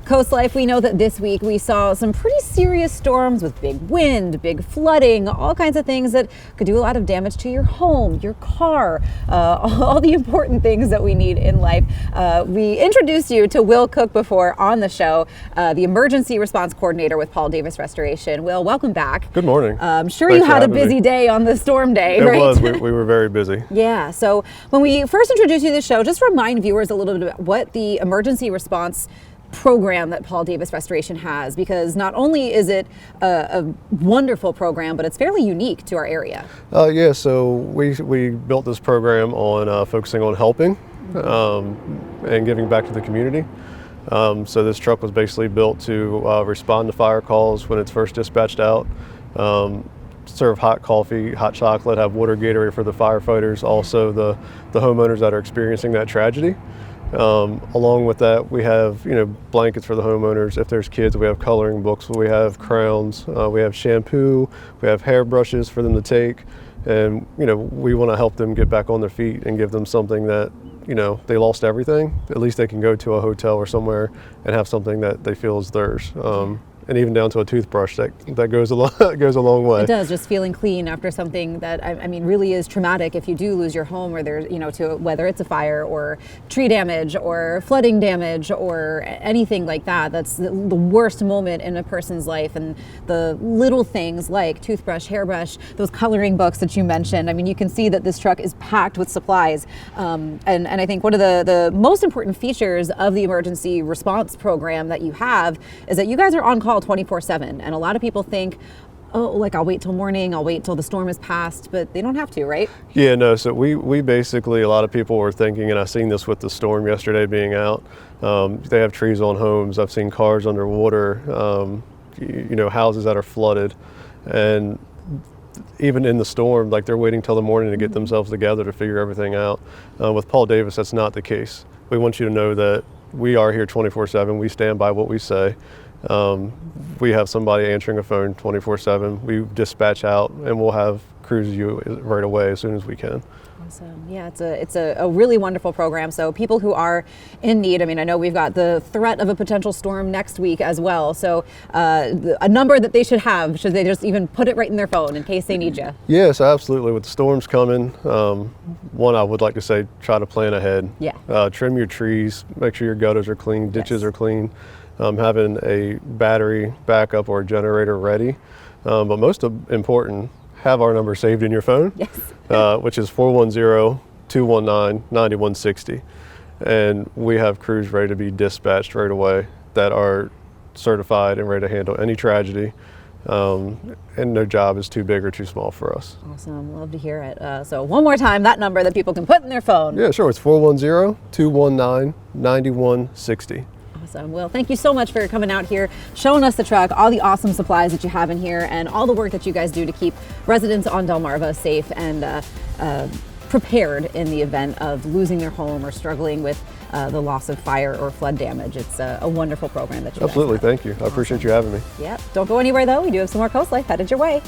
Coast Life, we know that this week we saw some pretty serious storms with big wind, big flooding, all kinds of things that could do a lot of damage to your home, your car, all the important things that we need in life. We introduced you to Will Cook before on the show, the Emergency Response Coordinator with Paul Davis Restoration. Will, welcome back. Good morning. I'm sure Thanks you had a for having busy me. day on the storm day, It right? was. We were very busy. Yeah, so when we first introduced you to the show, just remind viewers a little bit about what the emergency response program that Paul Davis Restoration has, because not only is it a wonderful program, but it's fairly unique to our area. Yeah, so we built this program on focusing on helping and giving back to the community. So this truck was basically built to respond to fire calls when it's first dispatched out, serve hot coffee, hot chocolate, have water Gatorade for the firefighters, also the homeowners that are experiencing that tragedy. Along with that, we have blankets for the homeowners. If there's kids, we have coloring books, we have crowns, we have shampoo, we have hairbrushes for them to take, and we want to help them get back on their feet and give them something that they lost everything. At least they can go to a hotel or somewhere and have something that they feel is theirs. And even down to a toothbrush that goes a long way. It does, just feeling clean after something that I mean really is traumatic. If you do lose your home, or there's to whether it's a fire or tree damage or flooding damage or anything like that, that's the worst moment in a person's life. And the little things like toothbrush, hairbrush, those coloring books that you mentioned. I mean, you can see that this truck is packed with supplies. And I think one of the most important features of the emergency response program that you have is that you guys are on call 24/7, and a lot of people think, oh, like I'll wait till morning, I'll wait till the storm is passed, but they don't have to, right? Yeah, no, so we basically, a lot of people were thinking, and I've seen this with the storm yesterday being out, they have trees on homes, I've seen cars underwater, houses that are flooded, and even in the storm, like they're waiting till the morning to get themselves together to figure everything out. With Paul Davis, that's not the case. We want you to know that we are here 24/7, we stand by what we say. We have somebody answering a phone 24/7. We dispatch out, and we'll have crews you right away as soon as we can. Awesome. Yeah, it's a really wonderful program. So people who are in need, I mean, I know we've got the threat of a potential storm next week as well. So a number that they should have, should they just even put it right in their phone in case they need you? Yes, absolutely. With the storms coming, one, I would like to say, try to plan ahead. Yeah. Trim your trees, make sure your gutters are clean, ditches Yes. are clean. Having a battery backup or a generator ready. But most important, have our number saved in your phone, Yes. which is 410-219-9160. And we have crews ready to be dispatched right away that are certified and ready to handle any tragedy. And no job is too big or too small for us. Awesome. Love to hear it. So one more time, that number that people can put in their phone. Yeah, sure. It's 410-219-9160. Awesome. Well, thank you so much for coming out here, showing us the truck, all the awesome supplies that you have in here, and all the work that you guys do to keep residents on Delmarva safe and prepared in the event of losing their home or struggling with the loss of fire or flood damage. It's a wonderful program that you Absolutely. guys have. Thank you. I appreciate you having me. Yep. Don't go anywhere, though. We do have some more Coast Life headed your way.